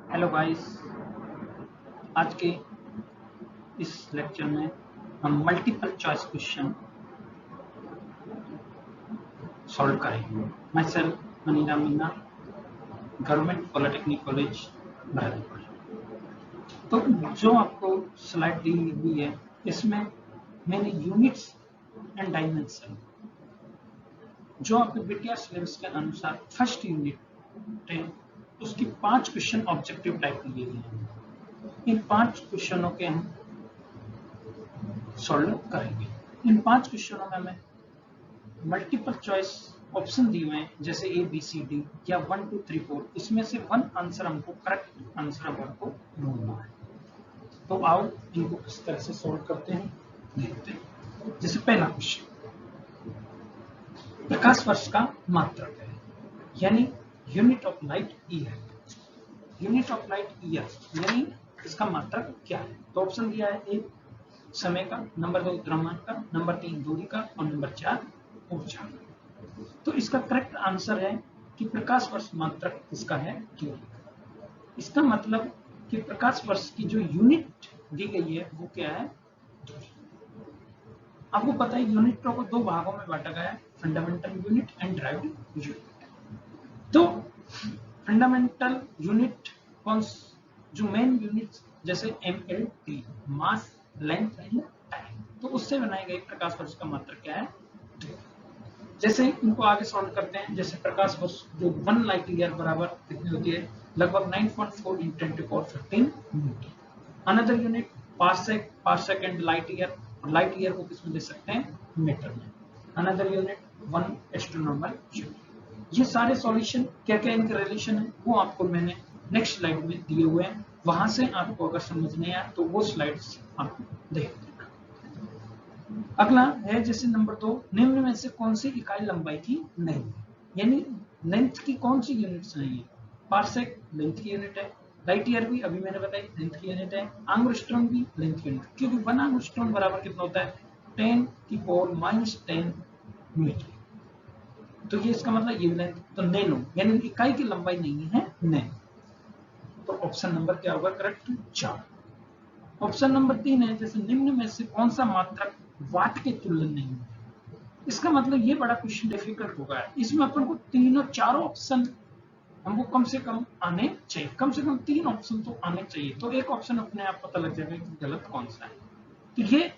Hello guys, आज के इस लेक्चर में हम मल्टीपल चॉइस क्वेश्चन सॉल्व करेंगे। मैं sir Maniram Meena, government polytechnic college Baharampur. तो जो आपको स्लाइड दी हुई है, इसमें मैंने यूनिट्स एंड डायमेंशन जो आपके बीटीआर सिलेबस के अनुसार फर्स्ट यूनिट है, उसकी 5 क्वेश्चन ऑब्जेक्टिव टाइप के लिए हैं। इन 5 क्वेश्चनों के हम सॉल्व करेंगे। इन 5 क्वेश्चनों में हमें मल्टीपल चॉइस ऑप्शन दिए हुए हैं, जैसे ए बी सी डी या 1 2 3 4। इसमें से वन आंसर हमको करेक्ट आंसर हमको ढूंढना है। तो आओ इनको किस तरह से सॉल्व करते हैं देखते हैं। जैसे पहला क्वेश्चन, प्रकाश वर्ष का मात्रक है, यानी unit of light year. Unit of light year यानी इसका मात्रक क्या है? तो ऑप्शन दिया है ए समय का, नंबर 2 द्रव्यमान का, नंबर 3 दूरी का और नंबर 4 ऊर्जा। तो इसका करेक्ट आंसर है कि प्रकाश वर्ष मात्रक किसका है? क्यूबिक। इसका मतलब कि प्रकाश वर्ष की जो यूनिट दी गई है वो क्या है? आपको पता है यूनिटों को 2 भागों में बांटा गया है, fundamental unit and derived unit. तो फंडामेंटल यूनिट कौन, जो मेन यूनिट जैसे MLT mass length and time, तो उससे बनाई गई प्रकाश वर्ष का मात्रक क्या है? जैसे इनको आगे सॉल्व करते हैं। जैसे प्रकाश वर्ष जो 1 लाइट ईयर बराबर कितनी होती है? लगभग 9.4 × 10⁻15 metre. Another unit per second light year, और लाइट ईयर को किसमें दे सकते हैं? मीटर में। Another unit 1 astronomical unit. ये सारे सॉल्यूशन क्या क्या इनके रिलेशन है वो आपको मैंने नेक्स्ट स्लाइड में दिए हुए हैं, वहां से आपको अगर समझ नहीं आया तो वो स्लाइड्स आप देख लेना। अगला है जैसे नंबर 2, निम्न में से कौन सी इकाई लंबाई की नहीं है? यानी लेंथ की कौन सी यूनिट्स नहीं है? पारसेक लेंथ की यूनिट है, लाइट ईयर भी अभी मैंने बताई लेंथ की यूनिट है, एंगस्ट्रॉम भी लेंथ की यूनिट, क्योंकि 1 एंगस्ट्रॉम बराबर कितना होता है? 10⁻⁻10 मीटर। तो ये इसका मतलब ये लेंथ, तो नैनो यानी इकाई की लंबाई नहीं है नैनो। तो ऑप्शन नंबर क्या होगा करेक्ट? 4। ऑप्शन नंबर 3 है जैसे निम्न में से कौन सा मात्रक वाट के तुल्य नहीं है? इसका मतलब ये बड़ा क्वेश्चन डिफिकल्ट होगा। इसमें अपन को तीनों चारों ऑप्शन हमको कम से कम आने चाहिए, कम से कम 3 ऑप्शन तो आने चाहिए। तो एक ऑप्शन अपने आप पता लग जाएगा कि गलत कौन सा है। तो ये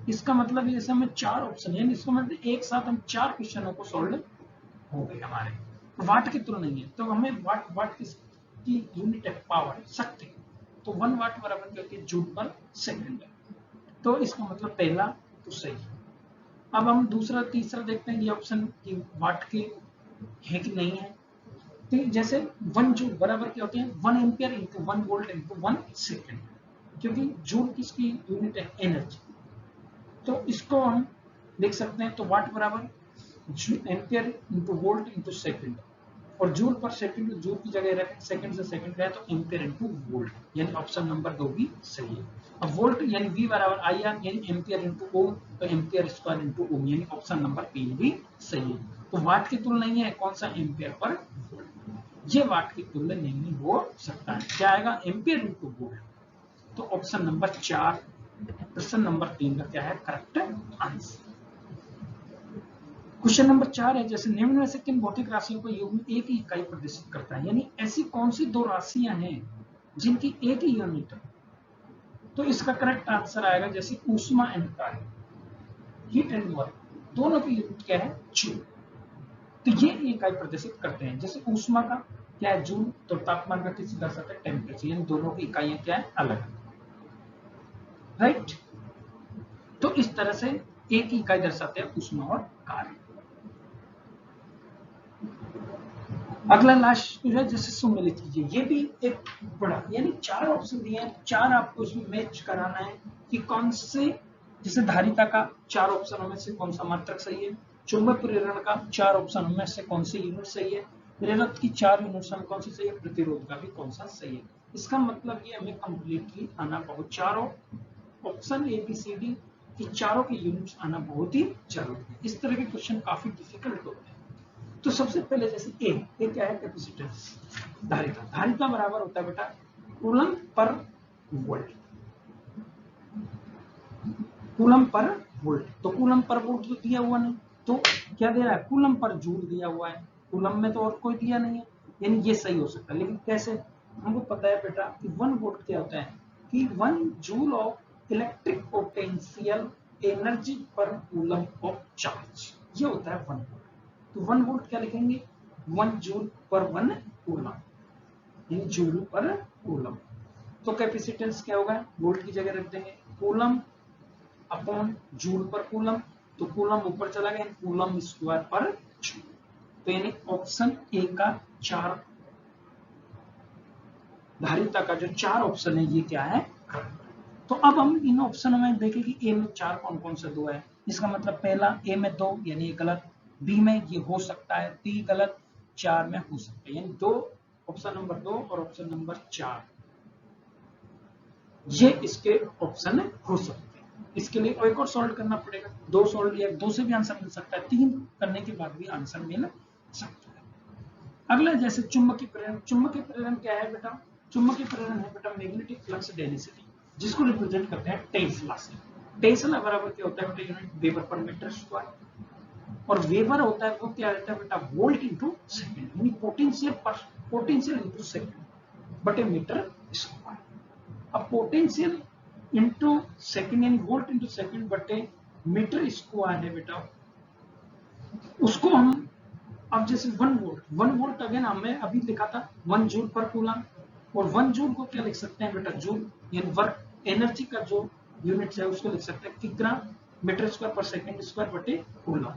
इसका मतलब ये हमें 4 ऑप्शन है, इसका मतलब एक साथ हम 4 क्वेश्चनों को सॉल्व हो गए हमारे। वाट की तुलना नहीं है, तो हमें वाट की यूनिट है पावर, शक्ति। तो 1 वाट बराबर क्या होती है? जूल पर सेकंड। तो इसका मतलब पहला तो सही है। अब हम दूसरा तीसरा देखते हैं ये ऑप्शन कि वाट के है कि नहीं है। तो जैसे 1 जूल बराबर क्या होते हैं? 1 ampere into 1 volt into 1 second, क्योंकि जूल किसकी यूनिट है? एनर्जी। तो इसको हम लिख सकते हैं, तो वाट बराबर ampere into volt into second, और जूल पर सेकंड जूल की जगह रखें, सेकंड से सेकंड का है तो एम्पियर इंटू वोल्ट, यानी ऑप्शन नंबर 2 भी सही है। अब वोल्ट यानी V बराबर IR यानी एम्पियर इंटू ओम, तो एम्पियर स्क्वायर इंटू ओम, यानी ऑप्शन नंबर 3 भी सही है। तो वाट की तुलना नहीं है, कौन सा? Ampere per volt. ये वाट की तुलना नहीं हो सकता है, क्या आएगा? Ampere into volt. तो ऑप्शन नंबर 4 प्रश्न नंबर 3 का क्या है करेक्ट आंसर? क्वेश्चन नंबर 4 है जैसे निम्न में से किन भौतिक राशियों को योग में एक ही इकाई प्रदर्शित करता है? यानी ऐसी कौन सी 2 राशियां हैं जिनकी एक ही यूनिट है? तो इसका करेक्ट आंसर आएगा जैसे ऊष्मा एंड कार्य, हीट एंड वर्क, दोनों की यूनिट क्या है? जूल। तो ये इकाई प्रदर्शित करते हैं। जैसे ऊष्मा का क्या है? जूल। तो तापमान का किसी दर्शाते हैं? टेम्परेचर। यानी दोनों की इकाइयां क्या है? अलग, राइट। तो इस तरह से एक ही इकाई दर्शाते हैं ऊष्मा और कार्य। अगला लास्ट जो है जैसे सुमेलित कीजिए, ये भी एक बड़ा, यानी 4 ऑप्शन दिए हैं, 4 आपको इसमें मैच कराना है कि कौन से, जैसे धारिता का 4 ऑप्शनों में से कौन सा मात्रक सही है, चुंबक प्रेरण का 4 ऑप्शनों में से कौन सी यूनिट सही है, प्रेरक की 4 यूनिट्स में कौन सी सही है, प्रतिरोध का भी कौन सा सही है। इसका मतलब ये हमें कंप्लीटली आना बहुत, चारों ऑप्शन ABCD की चारों की यूनिट्स आना बहुत ही जरूरी है। इस तरह के क्वेश्चन काफी डिफिकल्ट होते हैं। तो सबसे पहले जैसे ए क्या है? कैपेसिटेंस, धारिता। धारिता बराबर होता है बेटा coulomb per volt, coulomb per volt. तो कूलम पर वोल्ट तो दिया हुआ नहीं, तो क्या दे रहा है, कूलम पर जूल दिया हुआ है, कूलम में तो और कोई दिया नहीं है, यानी ये सही हो सकता है। लेकिन कैसे, हमको पता है बेटा कि 1 वोल्ट क्या होता है कि 1 joule of electric potential energy पर कूलम ऑफ चार्ज, ये होता है 1 वोल्ट। तो 1 वोल्ट क्या लिखेंगे, 1 जूल पर 1 कूलम, यानी जूल पर कूलम। तो कैपेसिटेंस क्या होगा, वोल्ट की जगह रख देंगे कूलम अपॉन जूल पर कूलम, तो कूलम ऊपर चला गया, कूलम स्क्वायर पर जूल। तो यानी ऑप्शन ए का 4 धारिता का जो 4 ऑप्शन है ये क्या है। तो अब हम इन ऑप्शनों में देखें कि ए में 4 कौन कौन से 2 है। इसका मतलब पहला ए में 2 यानी ये गलत, बी में ये हो सकता है, डी गलत, 4 में हो सकता है, यानी 2 ऑप्शन नंबर 2 और ऑप्शन नंबर 4 ये इसके ऑप्शन हो सकते हैं। इसके लिए एक और सॉल्व करना पड़ेगा, 2 सॉल्व या 2 से भी आंसर मिल सकता है, 3 करने के बाद भी आंसर मिल सकता है। अगला जैसे चुंबकीय प्रेरण, चुंबकीय प्रेरण क्या है बेटा, चुंबकीय प्रेरण है बेटा मैग्नेटिक फ्लक्स डेंसिटी, जिसको रिप्रेजेंट करते हैं टेस्ला से। टेस्ला बराबर क्या होता है बेटा, यूनिट वेबर पर मीटर स्क्वायर, और वेबर होता है वो क्या रहता है बेटा, वोल्ट इंटू सेकेंड, यानी पोटेंशियल इंटू सेकेंड बटे मीटर स्क्वायर। अब पोटेंशियल इंटू सेकेंड यानी वोल्ट इंटू सेकेंड बटे मीटर स्क्वायर है बेटा, उसको हम अब जैसे 1 वोल्ट अगेन हमने अभी लिखा था 1 जूल पर कूलम, और 1 जूल को क्या लिख सकते हैं बेटा, जूल यानी वर्क एनर्जी का जो यूनिट है उसको लिख सकते हैं किग्रा मीटर स्क्वायर पर सेकंड स्क्वायर बटे कूलम।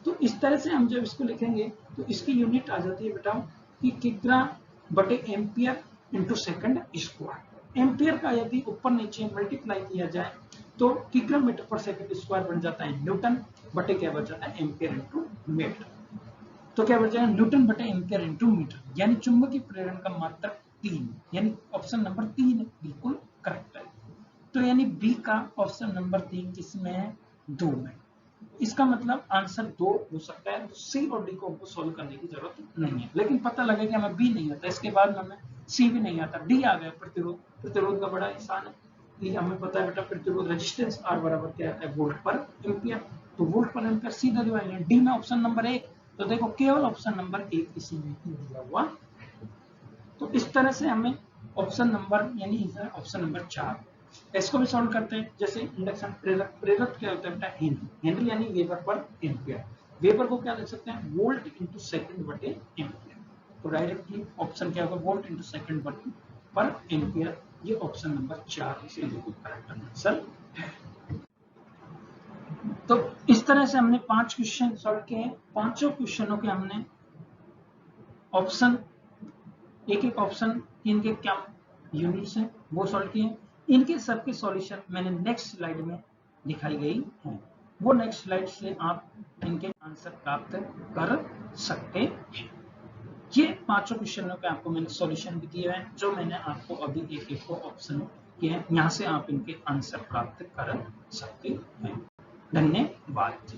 तो इस तरह से हम जब इसको लिखेंगे तो इसकी यूनिट आ जाती है बेटा कि किग्रा बटे ampere into second square. Ampere का यदि ऊपर नीचे मल्टीप्लाई किया जाए तो किग्रा मीटर पर सेकंड स्क्वायर बन जाता है न्यूटन बटे क्या बन जाता है, एम्पियर इंटू मीटर। तो क्या बन जाएगा, न्यूटन बटे एम्पियर इंटू मीटर, यानी चुंबकीय प्रेरण का मात्रक 3, यानी ऑप्शन नंबर 3 बिल्कुल करेक्ट है। तो यानी बी का ऑप्शन नंबर 3 किसमें है, 2 में। इसका मतलब आंसर 2 हो सकता है। तो सी और डी को हमको सोल्व करने की जरूरत नहीं है, लेकिन पता लगे कि हमें बी नहीं आता, इसके बाद हमें सी भी नहीं आता, डी आ गया प्रतिरोध। प्रतिरोध का बड़ा आसान है, ये हमें पता है बेटा प्रतिरोध रेजिस्टेंस आर बराबर क्या आता है, वोल्ट पर एम्पियर। तो वोल्ट पर एम्पियर सीधा दिया डी में ऑप्शन नंबर 1। तो देखो केवल ऑप्शन नंबर 1 इसी में दिया हुआ। तो इस तरह से हमें ऑप्शन नंबर यानी ऑप्शन नंबर 4 इसको भी सॉल्व करते हैं। जैसे इंडक्शन प्रेरक, प्रेरक क्या होता है बेटा, हेनरी, हेनरी यानी वेबर पर एम्पियर। वेबर को क्या लिख सकते हैं, वोल्ट इंटू सेकंड बटे एम्पियर। तो डायरेक्टली ऑप्शन क्या होगा, वोल्ट इंटू सेकंड बटे पर एम्पियर। ये ऑप्शन नंबर 4 इसे बिल्कुल करेक्ट आंसर है। तो इस तरह से हमने 5 क्वेश्चन सॉल्व किए हैं। पांचों क्वेश्चनों के हमने ऑप्शन एक एक ऑप्शन इनके क्या यूनिट्स हैं वो सॉल्व किए। इनके सबके सॉल्यूशन मैंने नेक्स्ट स्लाइड में दिखाई गई है, वो नेक्स्ट स्लाइड से आप इनके आंसर प्राप्त कर सकते हैं। ये पांचों क्वेश्चनों के आपको मैंने सॉल्यूशन भी दिए हैं, जो मैंने आपको अभी एक एक को ऑप्शन किए हैं, यहाँ से आप इनके आंसर प्राप्त कर सकते हैं। धन्यवाद।